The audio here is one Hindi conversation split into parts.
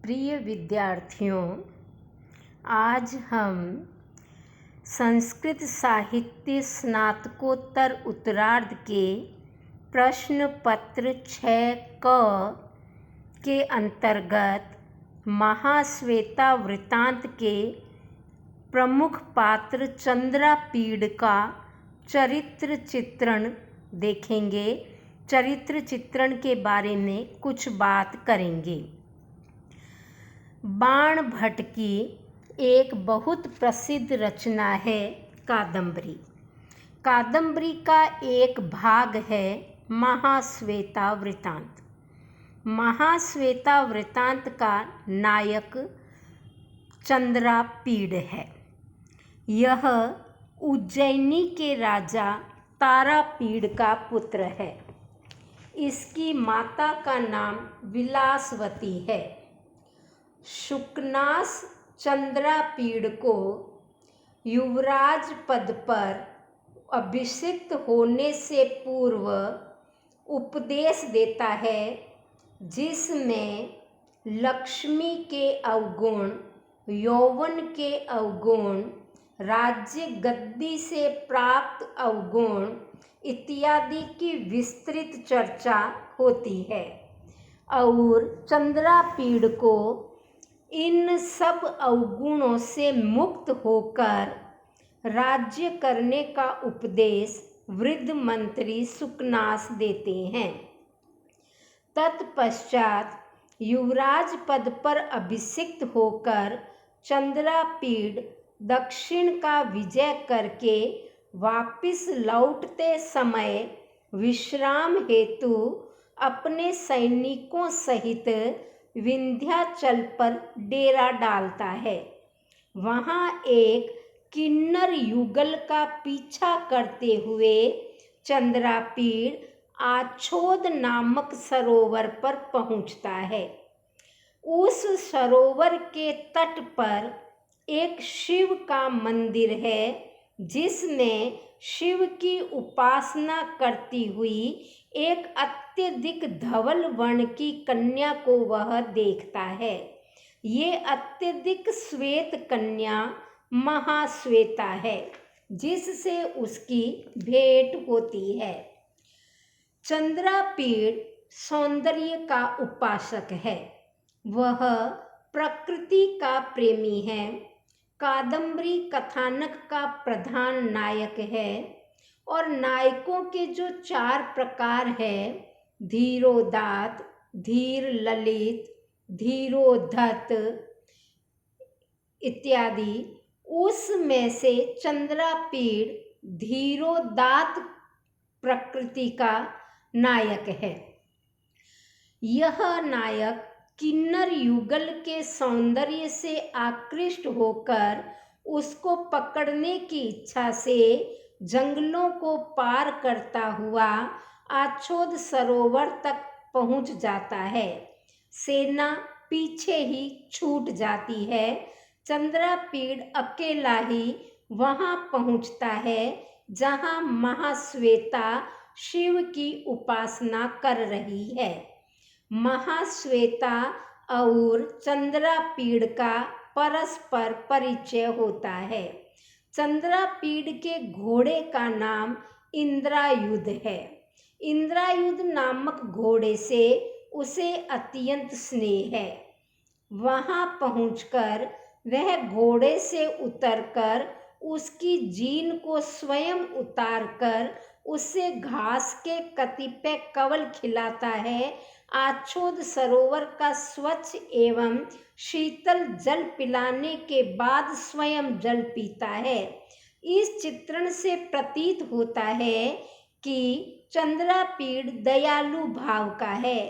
प्रिय विद्यार्थियों, आज हम संस्कृत साहित्य स्नातकोत्तर उत्तरार्ध के प्रश्न पत्र 6 के अंतर्गत महाश्वेता वृत्तांत के प्रमुख पात्र चंद्रापीड़ का चरित्र चित्रण देखेंगे। चरित्र चित्रण के बारे में कुछ बात करेंगे। बाण भट्ट की एक बहुत प्रसिद्ध रचना है कादंबरी। कादंबरी का एक भाग है महाश्वेता वृत्तांत। महाश्वेता वृत्तांत का नायक चंद्रापीड़ है। यह उज्जैनी के राजा तारापीड़ का पुत्र है। इसकी माता का नाम विलासवती है। शुकनास चंद्रापीड़ को युवराज पद पर अभिषिक्त होने से पूर्व उपदेश देता है, जिसमें लक्ष्मी के अवगुण, यौवन के अवगुण, राज्य गद्दी से प्राप्त अवगुण इत्यादि की विस्तृत चर्चा होती है और चंद्रापीड़ को इन सब अवगुणों से मुक्त होकर राज्य करने का उपदेश वृद्ध मंत्री शुकनास देते हैं। तत्पश्चात युवराज पद पर अभिषिक्त होकर चंद्रापीड़ दक्षिण का विजय करके वापिस लौटते समय विश्राम हेतु अपने सैनिकों सहित विंध्याचल पर डेरा डालता है। वहाँ एक किन्नर युगल का पीछा करते हुए चंद्रापीड़ आछोद नामक सरोवर पर पहुँचता है। उस सरोवर के तट पर एक शिव का मंदिर है, जिसमें शिव की उपासना करती हुई एक अत्यधिक धवल वर्ण की कन्या को वह देखता है। ये अत्यधिक श्वेत कन्या महाश्वेता है, जिससे उसकी भेंट होती है। चंद्रापीड़ सौंदर्य का उपासक है। वह प्रकृति का प्रेमी है। कादंबरी कथानक का प्रधान नायक है और नायकों के जो 4 प्रकार हैं, धीरोदात्त, धीर ललित, धीरोद्धत इत्यादि, उसमें से चंद्रापीड़ धीरोदात्त प्रकृति का नायक है। यह नायक किन्नर युगल के सौंदर्य से आकृष्ट होकर उसको पकड़ने की इच्छा से जंगलों को पार करता हुआ आछोद सरोवर तक पहुंच जाता है। सेना पीछे ही छूट जाती है। चंद्रापीड़ अकेला ही वहां पहुंचता है जहां महाश्वेता शिव की उपासना कर रही है। महाश्वेता और चंद्रापीड़ का परस्पर परिचय होता है। चंद्रापीड़ के घोड़े का नाम इंद्रायुध है। इंद्रायुध नामक घोड़े से उसे अत्यंत स्नेह है। वहां पहुंचकर वह घोड़े से उतरकर उसकी जीन को स्वयं उतारकर उसे घास के कतिपय कवल खिलाता है। आछोद सरोवर का स्वच्छ एवं शीतल जल पिलाने के बाद स्वयं जल पीता है। इस चित्रण से प्रतीत होता है कि चंद्रापीड़ दयालु भाव का है।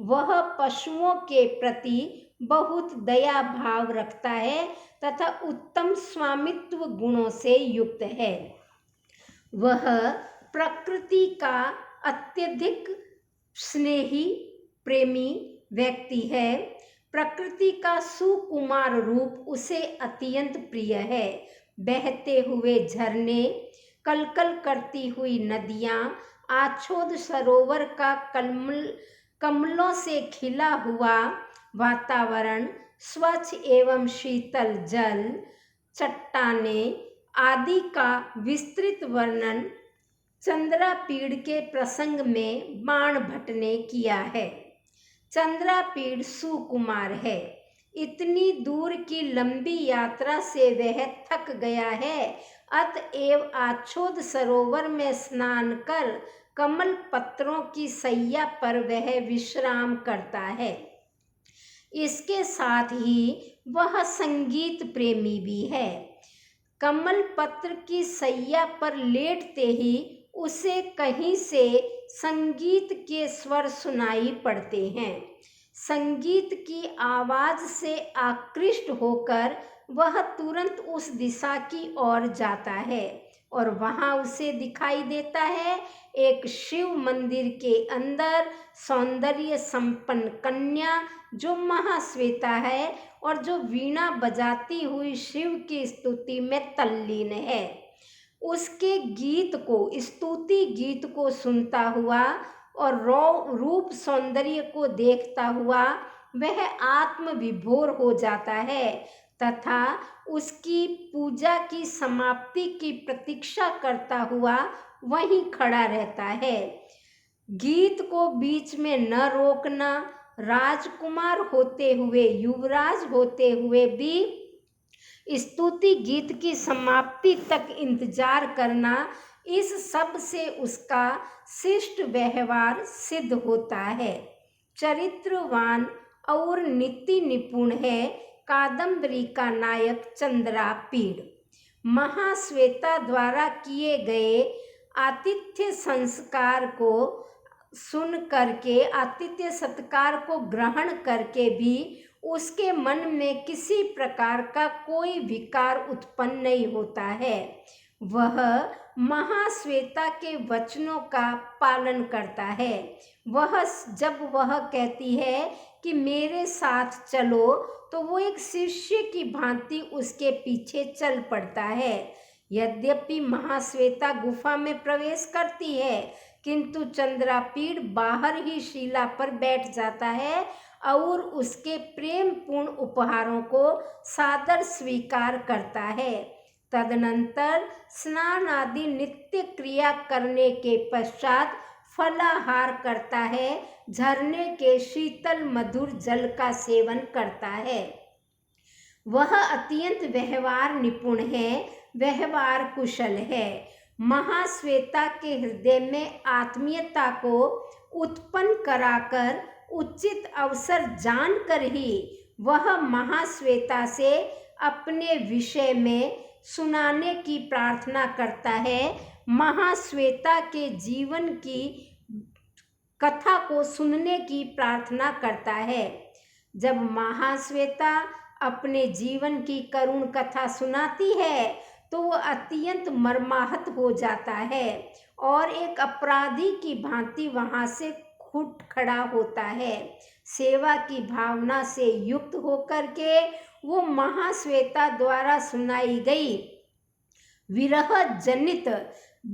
वह पशुओं के प्रति बहुत दया भाव रखता है तथा उत्तम स्वामित्व गुणों से युक्त है। वह प्रकृति का अत्यधिक स्नेही प्रेमी व्यक्ति है। प्रकृति का सुकुमार रूप उसे अत्यंत प्रिय है। बहते हुए झरने, कलकल करती हुई नदियाँ, आछोद सरोवर का कमलों से खिला हुआ वातावरण, स्वच्छ एवं शीतल जल, चट्टानें आदि का विस्तृत वर्णन चंद्रापीड़ के प्रसंग में बाण भट्ट ने किया है। चंद्रापीड़ सुकुमार है। इतनी दूर की लंबी यात्रा से वह थक गया है, अतएव आच्छोद सरोवर में स्नान कर कमल पत्रों की सैया पर वह विश्राम करता है। इसके साथ ही वह संगीत प्रेमी भी है। कमल पत्र की सैया पर लेटते ही उसे कहीं से संगीत के स्वर सुनाई पड़ते हैं। संगीत की आवाज से आकृष्ट होकर वह तुरंत उस दिशा की ओर जाता है और वहां उसे दिखाई देता है एक शिव मंदिर के अंदर सौंदर्य संपन्न कन्या जो महाश्वेता है और जो वीणा बजाती हुई शिव की स्तुति में तल्लीन है। उसके गीत को, स्तुति गीत को सुनता हुआ और रूप सौंदर्य को देखता हुआ वह आत्म विभोर हो जाता है तथा उसकी पूजा की समाप्ति की प्रतीक्षा करता हुआ वहीं खड़ा रहता है। गीत को बीच में न रोकना, राजकुमार होते हुए, युवराज होते हुए भी स्तुति गीत की समाप्ति तक इंतजार करना, इस सब से उसका शिष्ट व्यवहार सिद्ध होता है। चरित्रवान और नीति निपुण है कादम्बरी का नायक चंद्रापीड़। महाश्वेता द्वारा किए गए आतिथ्य संस्कार को सुन करके, आतिथ्य सत्कार को ग्रहण करके भी उसके मन में किसी प्रकार का कोई विकार उत्पन्न नहीं होता है। वह महाश्वेता के वचनों का पालन करता है। जब वह कहती है कि मेरे साथ चलो, तो वो एक शिष्य की भांति उसके पीछे चल पड़ता है। यद्यपि महाश्वेता गुफा में प्रवेश करती है, किंतु चंद्रापीड़ बाहर ही शिला पर बैठ जाता है और उसके प्रेम पूर्ण उपहारों को सादर स्वीकार करता है। तदनंतर स्नान आदि नित्य क्रिया करने के पश्चात फलाहार करता है, झरने के शीतल मधुर जल का सेवन करता है। वह अत्यंत व्यवहार निपुण है, व्यवहार कुशल है। महाश्वेता के हृदय में आत्मीयता को उत्पन्न कराकर उचित अवसर जानकर ही वह महाश्वेता से अपने विषय में सुनाने की प्रार्थना करता है। महाश्वेता के जीवन की कथा को सुनने की प्रार्थना करता है। जब महाश्वेता अपने जीवन की करुण कथा सुनाती है तो वह अत्यंत मर्माहत हो जाता है और एक अपराधी की भांति वहां से उठ खड़ा होता है। सेवा की भावना से युक्त होकर के वो महाश्वेता द्वारा सुनाई गई विरह जनित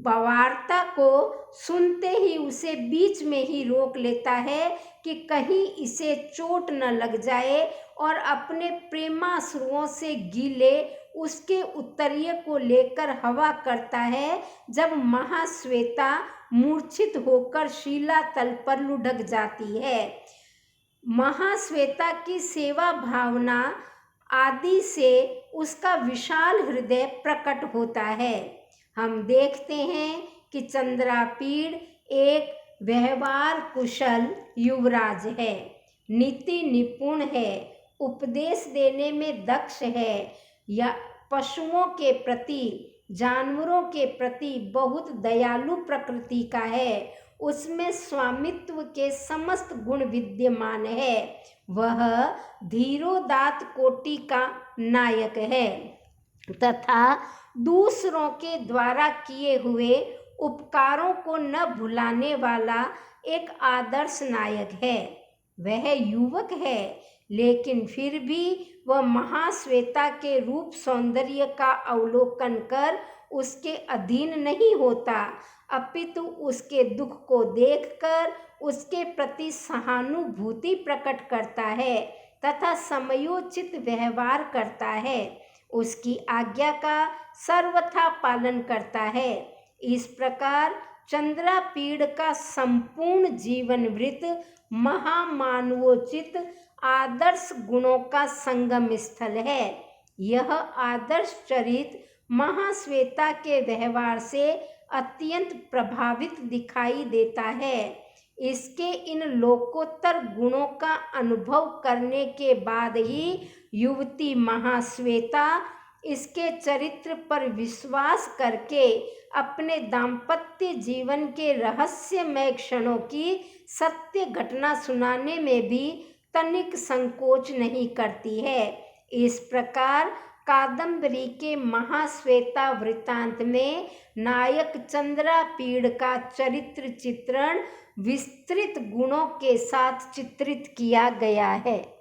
वार्ता को सुनते ही उसे बीच में ही रोक लेता है कि कहीं इसे चोट न लग जाए, और अपने प्रेमाश्रुओं से गीले उसके उत्तरीय को लेकर हवा करता है। जब महाश्वेता मूर्छित होकर शिला तल पर लुढ़क जाती है। महाश्वेता की सेवा भावना आदि से उसका विशाल हृदय प्रकट होता है। हम देखते हैं कि चंद्रापीड़ एक व्यवहार कुशल युवराज है, नीति निपुण है, उपदेश देने में दक्ष है, या पशुओं के प्रति, जानवरों के प्रति बहुत दयालु प्रकृति का है। उसमें स्वामित्व के समस्त गुण विद्यमान है। वह धीरोदात्त कोटि का नायक है तथा दूसरों के द्वारा किए हुए उपकारों को न भुलाने वाला एक आदर्श नायक है। वह युवक है, लेकिन फिर भी वह महाश्वेता के रूप सौंदर्य का अवलोकन कर उसके अधीन नहीं होता, अपितु उसके दुख को देखकर उसके प्रति सहानुभूति प्रकट करता है। तथा समयोचित व्यवहार करता है, उसकी आज्ञा का सर्वथा पालन करता है। इस प्रकार चंद्रापीड़ का संपूर्ण जीवन वृत्त महामानवोचित आदर्श गुणों का संगम स्थल है। यह आदर्श चरित महाश्वेता के व्यवहार से अत्यंत प्रभावित दिखाई देता है। इसके इन लोकोत्तर गुणों का अनुभव करने के बाद ही युवती महाश्वेता इसके चरित्र पर विश्वास करके अपने दाम्पत्य जीवन के रहस्यमय क्षणों की सत्य घटना सुनाने में भी तनिक संकोच नहीं करती है। इस प्रकार कादम्बरी के महाश्वेता वृत्तांत में नायक चंद्रापीड़ का चरित्र चित्रण विस्तृत गुणों के साथ चित्रित किया गया है।